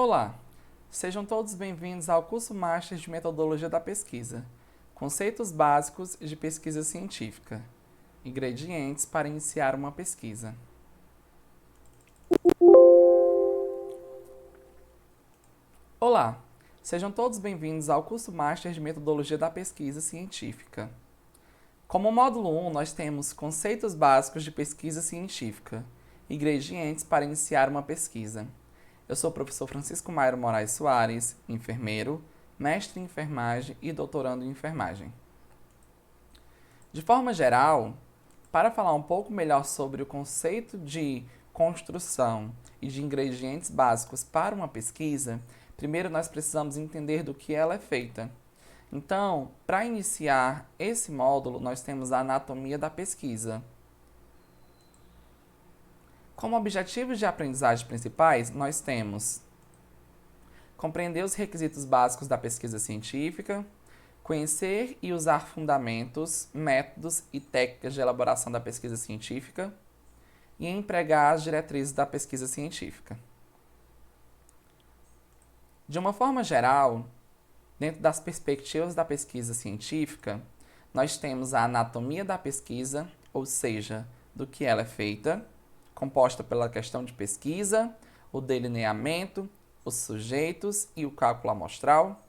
Olá, sejam todos bem-vindos ao curso Master de Metodologia da Pesquisa, Conceitos Básicos de Pesquisa Científica, Ingredientes para iniciar uma pesquisa. Olá, sejam todos bem-vindos ao curso Master de Metodologia da Pesquisa Científica. Como módulo 1, nós temos Conceitos Básicos de Pesquisa Científica, Ingredientes para iniciar uma pesquisa. Eu sou o professor Francisco Mairo Moraes Soares, enfermeiro, mestre em enfermagem e doutorando em enfermagem. De forma geral, para falar um pouco melhor sobre o conceito de construção e de ingredientes básicos para uma pesquisa, primeiro nós precisamos entender do que ela é feita. Então, para iniciar esse módulo, nós temos a anatomia da pesquisa. Como objetivos de aprendizagem principais, nós temos compreender os requisitos básicos da pesquisa científica, conhecer e usar fundamentos, métodos e técnicas de elaboração da pesquisa científica e empregar as diretrizes da pesquisa científica. De uma forma geral, dentro das perspectivas da pesquisa científica, nós temos a anatomia da pesquisa, ou seja, do que ela é feita, composta pela questão de pesquisa, o delineamento, os sujeitos e o cálculo amostral.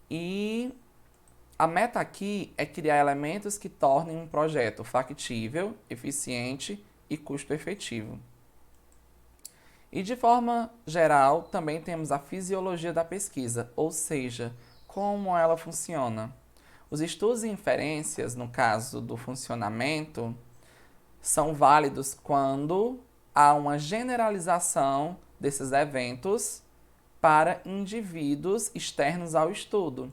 E a meta aqui é criar elementos que tornem um projeto factível, eficiente e custo-efetivo. E de forma geral, também temos a fisiologia da pesquisa, ou seja, como ela funciona. Os estudos e inferências, no caso do funcionamento, são válidos quando há uma generalização desses eventos para indivíduos externos ao estudo.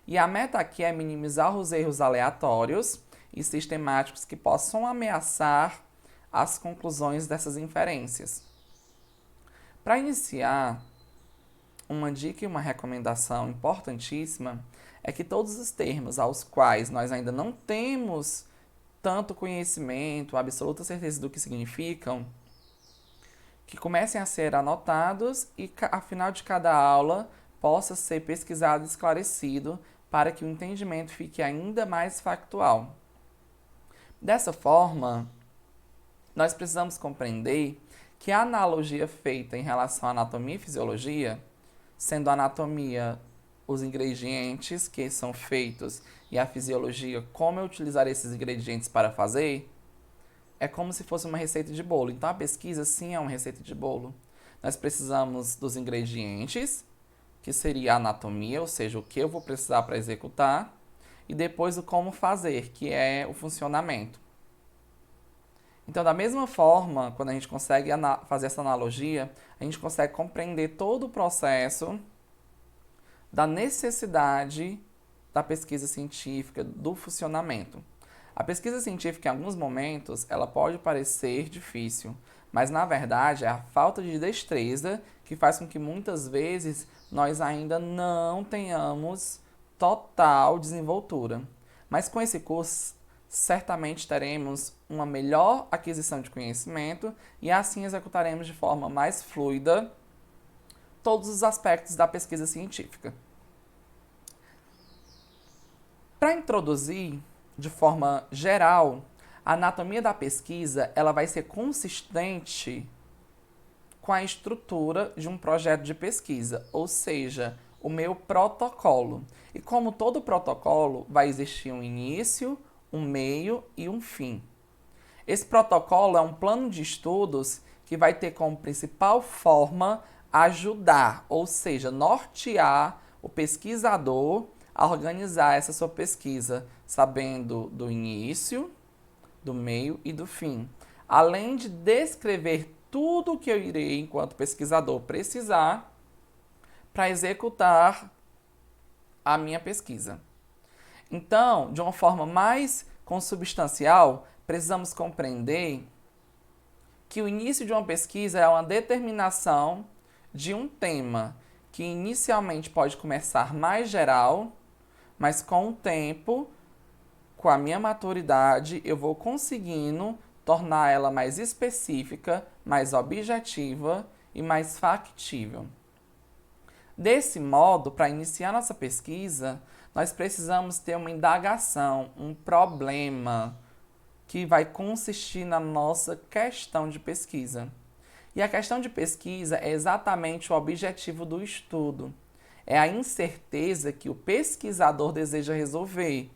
E a meta aqui é minimizar os erros aleatórios e sistemáticos que possam ameaçar as conclusões dessas inferências. Para iniciar, uma dica e uma recomendação importantíssima é que todos os termos aos quais nós ainda não temos tanto conhecimento, absoluta certeza do que significam, que comecem a ser anotados e, ao final de cada aula, possa ser pesquisado e esclarecido para que o entendimento fique ainda mais factual. Dessa forma, nós precisamos compreender que a analogia feita em relação à anatomia e fisiologia, sendo a anatomia os ingredientes que são feitos e a fisiologia como eu utilizar esses ingredientes para fazer, é como se fosse uma receita de bolo. Então a pesquisa sim é uma receita de bolo. Nós precisamos dos ingredientes, que seria a anatomia, ou seja, o que eu vou precisar para executar, e depois o como fazer, que é o funcionamento. Então, da mesma forma, quando a gente consegue fazer essa analogia, a gente consegue compreender todo o processo da necessidade da pesquisa científica, do funcionamento. A pesquisa científica, em alguns momentos, ela pode parecer difícil, mas, na verdade, é a falta de destreza que faz com que, muitas vezes, nós ainda não tenhamos total desenvoltura. Mas, com esse curso, certamente teremos uma melhor aquisição de conhecimento e, assim, executaremos de forma mais fluida todos os aspectos da pesquisa científica. Para introduzir de forma geral, a anatomia da pesquisa ela vai ser consistente com a estrutura de um projeto de pesquisa, ou seja, o meu protocolo. E como todo protocolo, vai existir um início, um meio e um fim. Esse protocolo é um plano de estudos que vai ter como principal forma ajudar, ou seja, nortear o pesquisador a organizar essa sua pesquisa, sabendo do início, do meio e do fim. Além de descrever tudo o que eu irei, enquanto pesquisador, precisar para executar a minha pesquisa. Então, de uma forma mais consubstancial, precisamos compreender que o início de uma pesquisa é uma determinação de um tema que inicialmente pode começar mais geral, mas com o tempo, com a minha maturidade, eu vou conseguindo tornar ela mais específica, mais objetiva e mais factível. Desse modo, para iniciar nossa pesquisa, nós precisamos ter uma indagação, um problema que vai consistir na nossa questão de pesquisa. E a questão de pesquisa é exatamente o objetivo do estudo. É a incerteza que o pesquisador deseja resolver.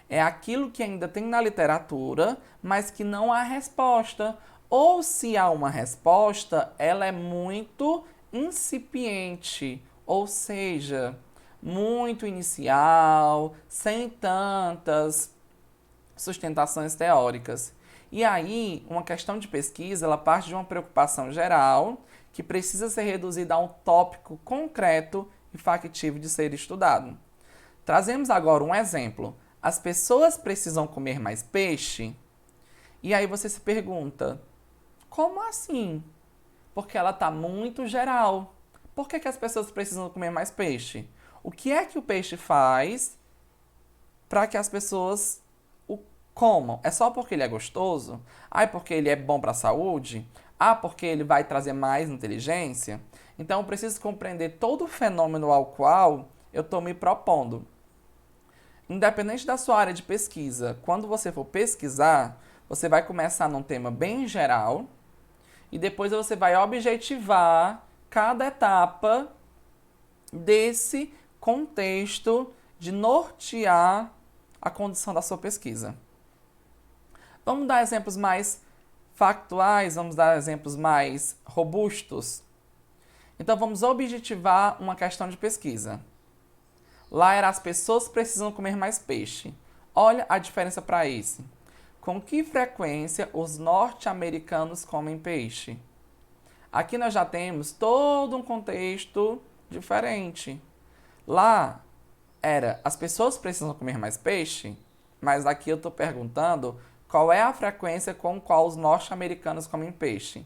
É aquilo que ainda tem na literatura, mas que não há resposta. Ou se há uma resposta, ela é muito incipiente, ou seja, muito inicial, sem tantas sustentações teóricas. E aí, uma questão de pesquisa, ela parte de uma preocupação geral que precisa ser reduzida a um tópico concreto e factível de ser estudado. Trazemos agora um exemplo. As pessoas precisam comer mais peixe? E aí você se pergunta, como assim? Porque ela está muito geral. Por que as pessoas precisam comer mais peixe? O que é que o peixe faz para que as pessoas o comam? É só porque ele é gostoso? Ah, é porque ele é bom para a saúde? Ah, porque ele vai trazer mais inteligência? Então, eu preciso compreender todo o fenômeno ao qual eu estou me propondo. Independente da sua área de pesquisa, quando você for pesquisar, você vai começar num tema bem geral e depois você vai objetivar cada etapa desse contexto de nortear a condução da sua pesquisa. Vamos dar exemplos mais factuais, vamos dar exemplos mais robustos. Então vamos objetivar uma questão de pesquisa. Lá era as pessoas precisam comer mais peixe. Olha a diferença para esse. Com que frequência os norte-americanos comem peixe? Aqui nós já temos todo um contexto diferente. Lá era as pessoas precisam comer mais peixe, mas aqui eu estou perguntando qual é a frequência com qual os norte-americanos comem peixe.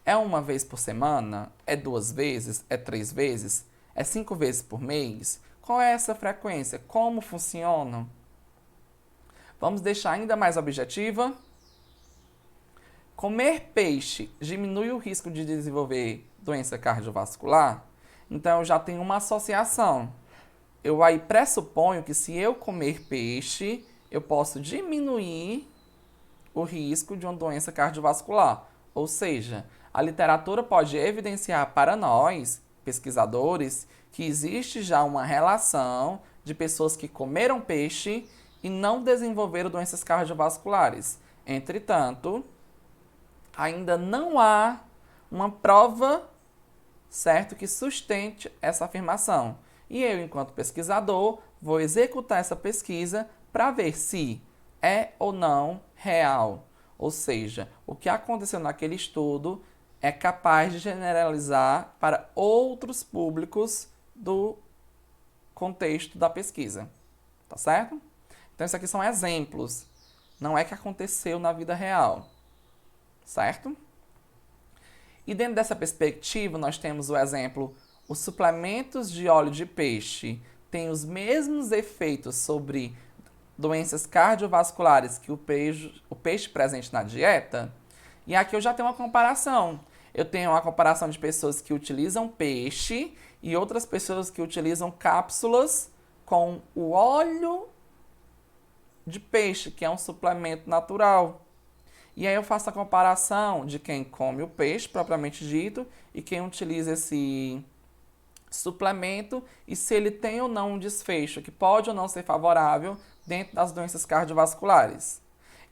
É uma vez por semana? É 2 vezes? É 3 vezes? É 5 vezes por mês? Qual é essa frequência? Como funciona? Vamos deixar ainda mais objetiva? Comer peixe diminui o risco de desenvolver doença cardiovascular? Então, eu já tenho uma associação. Eu aí pressuponho que se eu comer peixe, eu posso diminuir o risco de uma doença cardiovascular. Ou seja, a literatura pode evidenciar para nós, pesquisadores, que existe já uma relação de pessoas que comeram peixe e não desenvolveram doenças cardiovasculares. Entretanto, ainda não há uma prova, certo, que sustente essa afirmação. E eu, enquanto pesquisador, vou executar essa pesquisa para ver se é ou não real. Ou seja, o que aconteceu naquele estudo é capaz de generalizar para outros públicos do contexto da pesquisa. Tá certo? Então, isso aqui são exemplos. Não é que aconteceu na vida real. Certo? E dentro dessa perspectiva, nós temos o exemplo: os suplementos de óleo de peixe têm os mesmos efeitos sobre doenças cardiovasculares que o peixe presente na dieta? E aqui eu já tenho uma comparação. Eu tenho uma comparação de pessoas que utilizam peixe e outras pessoas que utilizam cápsulas com o óleo de peixe, que é um suplemento natural. E aí eu faço a comparação de quem come o peixe, propriamente dito, e quem utiliza esse suplemento e se ele tem ou não um desfecho que pode ou não ser favorável dentro das doenças cardiovasculares.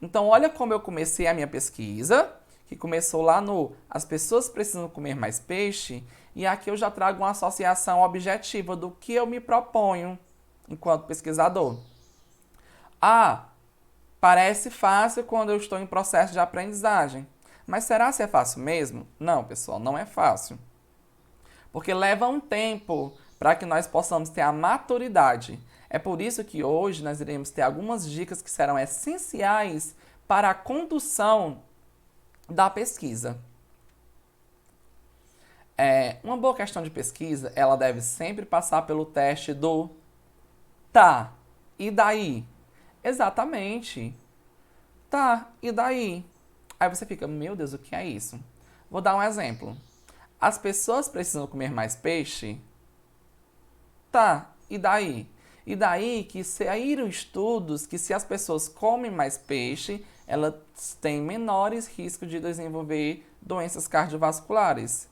Então, olha como eu comecei a minha pesquisa, que começou lá no as pessoas precisam comer mais peixe, e aqui eu já trago uma associação objetiva do que eu me proponho enquanto pesquisador. Ah, parece fácil quando eu estou em processo de aprendizagem, mas será que é fácil mesmo? Não, pessoal, não é fácil. Porque leva um tempo para que nós possamos ter a maturidade. É por isso que hoje nós iremos ter algumas dicas que serão essenciais para a condução da pesquisa. Uma boa questão de pesquisa, ela deve sempre passar pelo teste do tá, e daí? Exatamente. Tá, e daí? Aí você fica, meu Deus, o que é isso? Vou dar um exemplo. As pessoas precisam comer mais peixe? Tá, e daí? E daí que saíram estudos que se as pessoas comem mais peixe, elas têm menores riscos de desenvolver doenças cardiovasculares.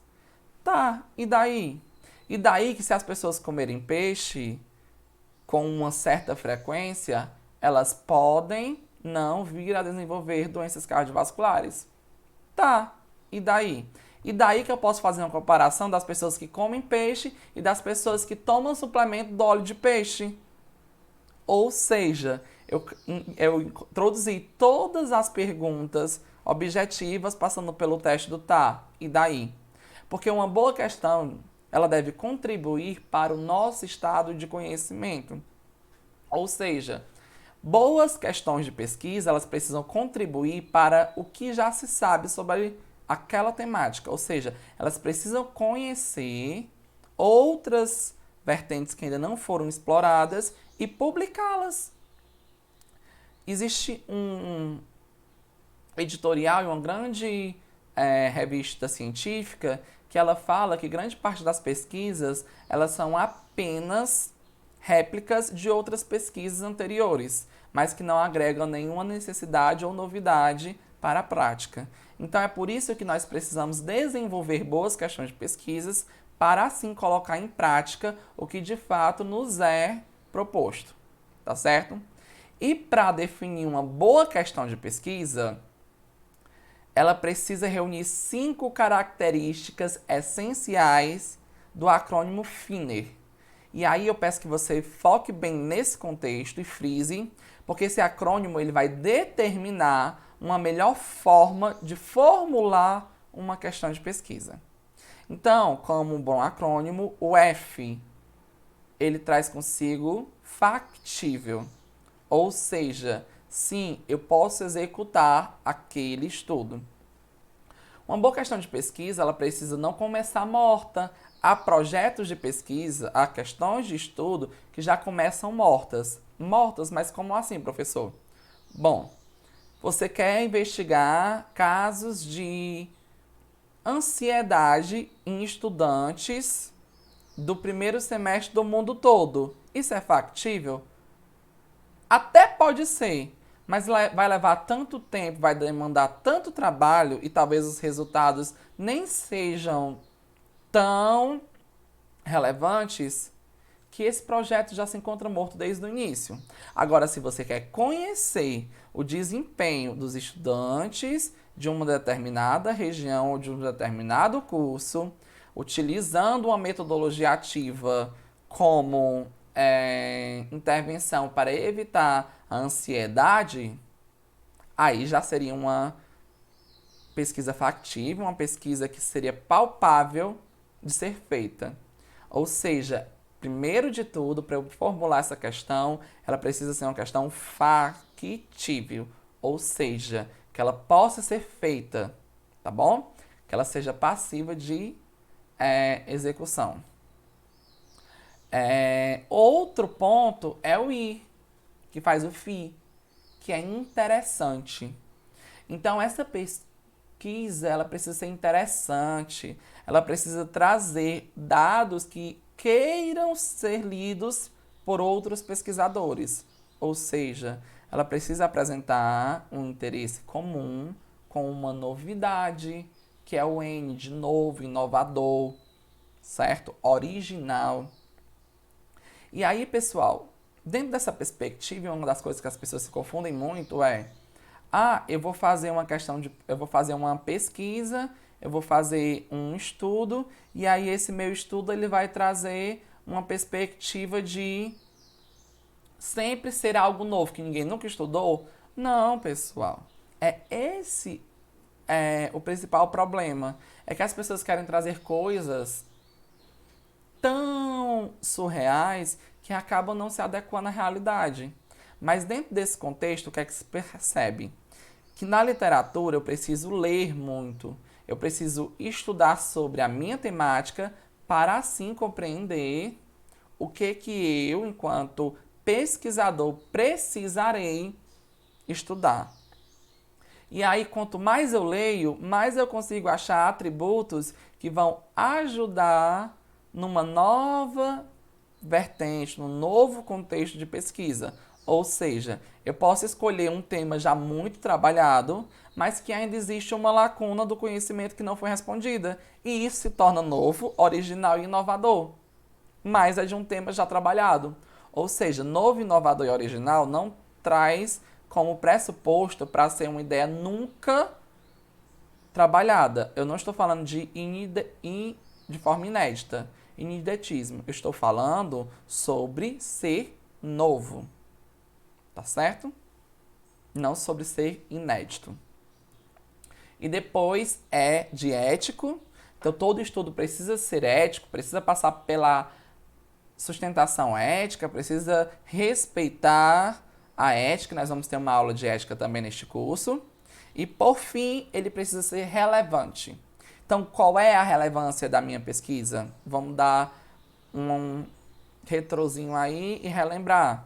Tá, e daí? E daí que se as pessoas comerem peixe com uma certa frequência, elas podem não vir a desenvolver doenças cardiovasculares. Tá, e daí? E daí que eu posso fazer uma comparação das pessoas que comem peixe e das pessoas que tomam suplemento do óleo de peixe. Ou seja, eu introduzi todas as perguntas objetivas passando pelo teste do tá, e daí? Porque uma boa questão, ela deve contribuir para o nosso estado de conhecimento. Ou seja, boas questões de pesquisa, elas precisam contribuir para o que já se sabe sobre aquela temática. Ou seja, elas precisam conhecer outras vertentes que ainda não foram exploradas e publicá-las. Existe um editorial em uma grande revista científica que ela fala que grande parte das pesquisas elas são apenas réplicas de outras pesquisas anteriores, mas que não agregam nenhuma necessidade ou novidade para a prática. Então é por isso que nós precisamos desenvolver boas questões de pesquisas para assim colocar em prática o que de fato nos é proposto, tá certo? E para definir uma boa questão de pesquisa, ela precisa reunir 5 características essenciais do acrônimo FINER. E aí eu peço que você foque bem nesse contexto e frise, porque esse acrônimo ele vai determinar uma melhor forma de formular uma questão de pesquisa. Então, como um bom acrônimo, o F ele traz consigo factível, ou seja, sim, eu posso executar aquele estudo. Uma boa questão de pesquisa, ela precisa não começar morta. Há projetos de pesquisa, há questões de estudo que já começam mortas. Mortas, mas como assim, professor? Bom, você quer investigar casos de ansiedade em estudantes do primeiro semestre do mundo todo. Isso é factível? Até pode ser, mas vai levar tanto tempo, vai demandar tanto trabalho e talvez os resultados nem sejam tão relevantes que esse projeto já se encontra morto desde o início. Agora, se você quer conhecer o desempenho dos estudantes de uma determinada região ou de um determinado curso, utilizando uma metodologia ativa como intervenção para evitar a ansiedade, aí já seria uma pesquisa factível, uma pesquisa que seria palpável de ser feita. Ou seja, primeiro de tudo, para eu formular essa questão, ela precisa ser uma questão factível, ou seja, que ela possa ser feita, tá bom? Que ela seja passiva de execução. Outro ponto é o I, que faz o FI, que é interessante. Então, essa pesquisa ela precisa ser interessante, ela precisa trazer dados que queiram ser lidos por outros pesquisadores. Ou seja, ela precisa apresentar um interesse comum com uma novidade, que é o N de novo, inovador, certo? Original. E aí, pessoal, dentro dessa perspectiva, uma das coisas que as pessoas se confundem muito é: eu vou fazer uma pesquisa, eu vou fazer um estudo, e aí esse meu estudo ele vai trazer uma perspectiva de sempre ser algo novo, que ninguém nunca estudou. Não, pessoal. Esse o principal problema. É que as pessoas querem trazer coisas tão surreais que acabam não se adequando à realidade. Mas dentro desse contexto, o que é que se percebe? Que na literatura eu preciso ler muito, eu preciso estudar sobre a minha temática para assim compreender o que eu, enquanto pesquisador, precisarei estudar. E aí, quanto mais eu leio, mais eu consigo achar atributos que vão ajudar numa nova vertente, num novo contexto de pesquisa. Ou seja, eu posso escolher um tema já muito trabalhado, mas que ainda existe uma lacuna do conhecimento que não foi respondida. E isso se torna novo, original e inovador. Mas é de um tema já trabalhado. Ou seja, novo, inovador e original não traz como pressuposto para ser uma ideia nunca trabalhada. Eu não estou falando de forma inédita, ineditismo. Eu estou falando sobre ser novo. Tá certo? Não sobre ser inédito. E depois é de ético. Então, todo estudo precisa ser ético, precisa passar pela sustentação ética, precisa respeitar a ética. Nós vamos ter uma aula de ética também neste curso. E, por fim, ele precisa ser relevante. Então, qual é a relevância da minha pesquisa? Vamos dar um retrozinho aí e relembrar.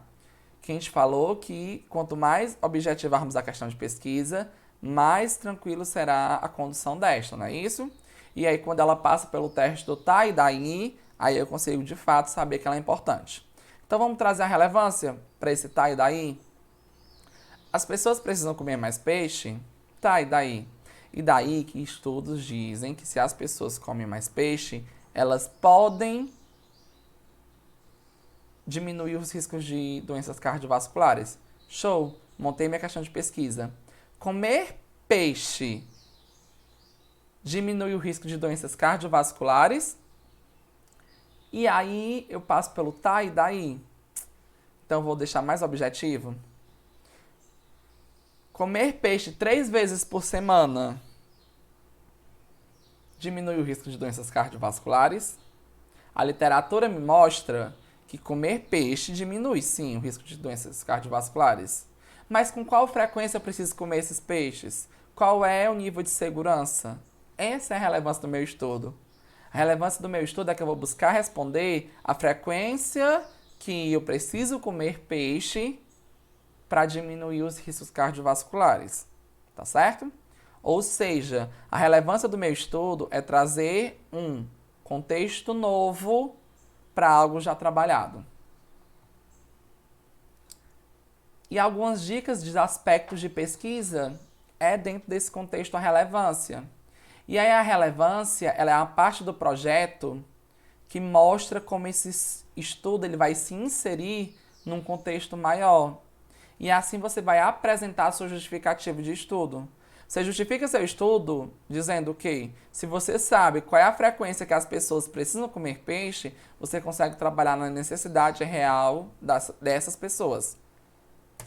Que a gente falou que quanto mais objetivarmos a questão de pesquisa, mais tranquilo será a condução desta, não é isso? E aí, quando ela passa pelo teste do tá e daí, aí eu consigo de fato saber que ela é importante. Então, vamos trazer a relevância para esse tá e daí? As pessoas precisam comer mais peixe? Tá, e daí? E daí que estudos dizem que se as pessoas comem mais peixe, elas podem diminuir os riscos de doenças cardiovasculares. Show! Montei minha questão de pesquisa. Comer peixe diminui o risco de doenças cardiovasculares? E aí eu passo pelo tá e daí? Então vou deixar mais objetivo. Comer peixe 3 vezes por semana diminui o risco de doenças cardiovasculares? A literatura me mostra que comer peixe diminui, sim, o risco de doenças cardiovasculares. Mas com qual frequência eu preciso comer esses peixes? Qual é o nível de segurança? Essa é a relevância do meu estudo. A relevância do meu estudo é que eu vou buscar responder a frequência que eu preciso comer peixe para diminuir os riscos cardiovasculares. Tá certo? Ou seja, a relevância do meu estudo é trazer um contexto novo para algo já trabalhado. E algumas dicas de aspectos de pesquisa é dentro desse contexto a relevância. E aí a relevância, ela é a parte do projeto que mostra como esse estudo ele vai se inserir num contexto maior. E assim você vai apresentar a sua justificativa de estudo. Você justifica seu estudo dizendo que, se você sabe qual é a frequência que as pessoas precisam comer peixe, você consegue trabalhar na necessidade real dessas pessoas.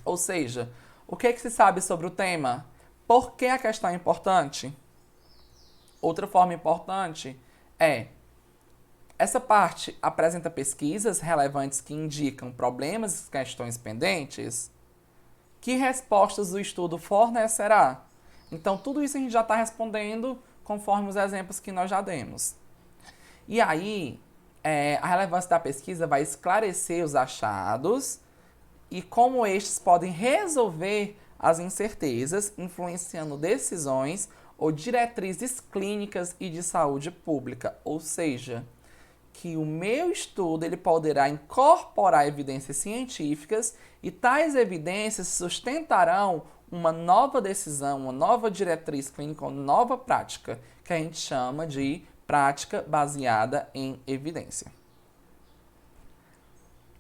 Ou seja, o que se sabe sobre o tema? Por que a questão é importante? Outra forma importante é: essa parte apresenta pesquisas relevantes que indicam problemas e questões pendentes? Que respostas o estudo fornecerá? Então, tudo isso a gente já está respondendo conforme os exemplos que nós já demos. E aí, a relevância da pesquisa vai esclarecer os achados e como estes podem resolver as incertezas, influenciando decisões ou diretrizes clínicas e de saúde pública. Ou seja, que o meu estudo ele poderá incorporar evidências científicas e tais evidências sustentarão uma nova decisão, uma nova diretriz clínica, uma nova prática, que a gente chama de prática baseada em evidência.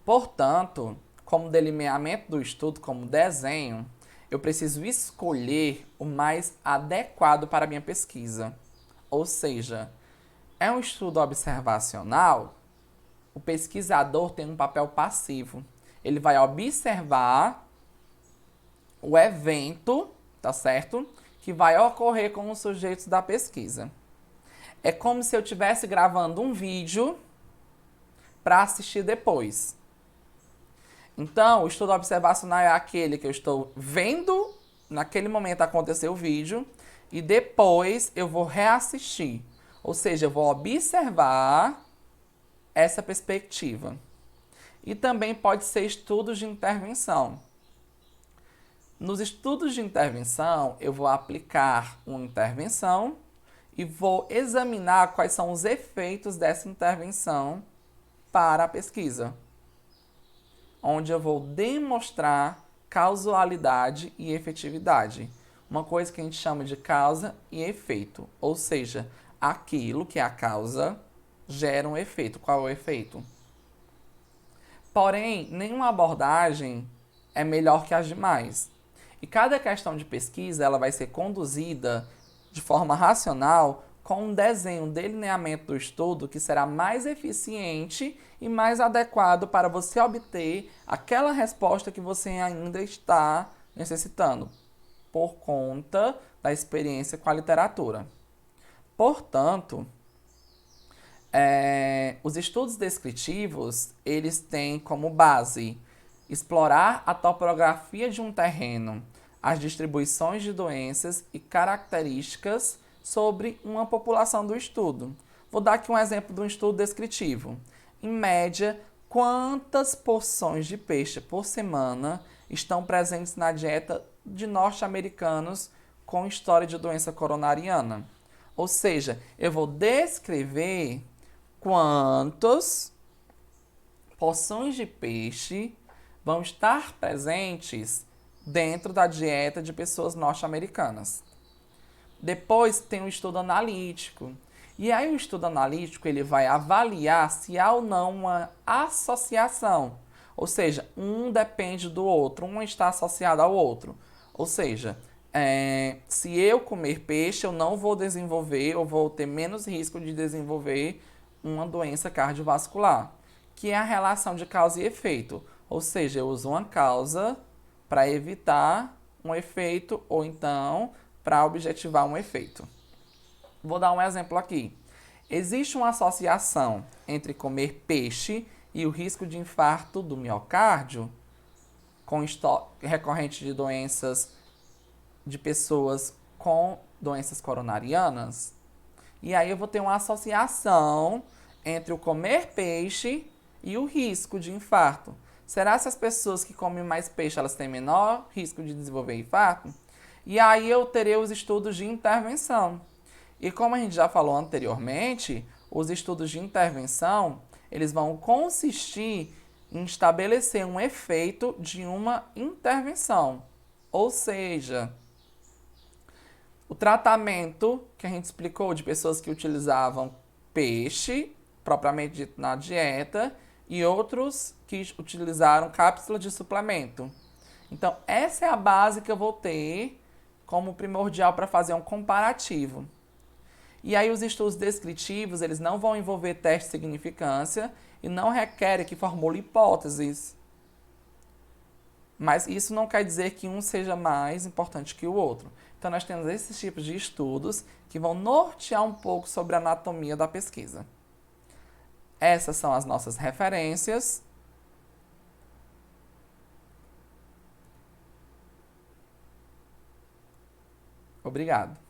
Portanto, como delineamento do estudo, como desenho, eu preciso escolher o mais adequado para a minha pesquisa. Ou seja, é um estudo observacional, o pesquisador tem um papel passivo. Ele vai observar o evento, tá certo? Que vai ocorrer com os sujeitos da pesquisa. É como se eu estivesse gravando um vídeo para assistir depois. Então, o estudo observacional é aquele que eu estou vendo, naquele momento acontecer o vídeo, e depois eu vou reassistir. Ou seja, eu vou observar essa perspectiva. E também pode ser estudos de intervenção. Nos estudos de intervenção, eu vou aplicar uma intervenção e vou examinar quais são os efeitos dessa intervenção para a pesquisa, onde eu vou demonstrar causalidade e efetividade. Uma coisa que a gente chama de causa e efeito, ou seja, aquilo que é a causa gera um efeito. Qual é o efeito? Porém, nenhuma abordagem é melhor que as demais. E cada questão de pesquisa ela vai ser conduzida de forma racional com um desenho, um delineamento do estudo que será mais eficiente e mais adequado para você obter aquela resposta que você ainda está necessitando, por conta da experiência com a literatura. Portanto, os estudos descritivos, eles têm como base explorar a topografia de um terreno, as distribuições de doenças e características sobre uma população do estudo. Vou dar aqui um exemplo de um estudo descritivo. Em média, quantas porções de peixe por semana estão presentes na dieta de norte-americanos com história de doença coronariana? Ou seja, eu vou descrever quantas porções de peixe vão estar presentes dentro da dieta de pessoas norte-americanas. Depois tem o estudo analítico. E aí o estudo analítico ele vai avaliar se há ou não uma associação. Ou seja, um depende do outro, um está associado ao outro. Ou seja, se eu comer peixe, eu não vou desenvolver ou vou ter menos risco de desenvolver uma doença cardiovascular, que é a relação de causa e efeito. Ou seja, eu uso uma causa para evitar um efeito ou então para objetivar um efeito. Vou dar um exemplo aqui. Existe uma associação entre comer peixe e o risco de infarto do miocárdio, com recorrente de doenças de pessoas com doenças coronarianas? E aí eu vou ter uma associação entre o comer peixe e o risco de infarto. Será que as pessoas que comem mais peixe elas têm menor risco de desenvolver infarto? E aí eu terei os estudos de intervenção. E como a gente já falou anteriormente, os estudos de intervenção, eles vão consistir em estabelecer um efeito de uma intervenção. Ou seja, o tratamento que a gente explicou de pessoas que utilizavam peixe, propriamente dito, na dieta, e outros que utilizaram cápsula de suplemento. Então, essa é a base que eu vou ter como primordial para fazer um comparativo. E aí os estudos descritivos, eles não vão envolver teste de significância e não requerem que formule hipóteses. Mas isso não quer dizer que um seja mais importante que o outro. Então nós temos esses tipos de estudos que vão nortear um pouco sobre a anatomia da pesquisa. Essas são as nossas referências. Obrigado.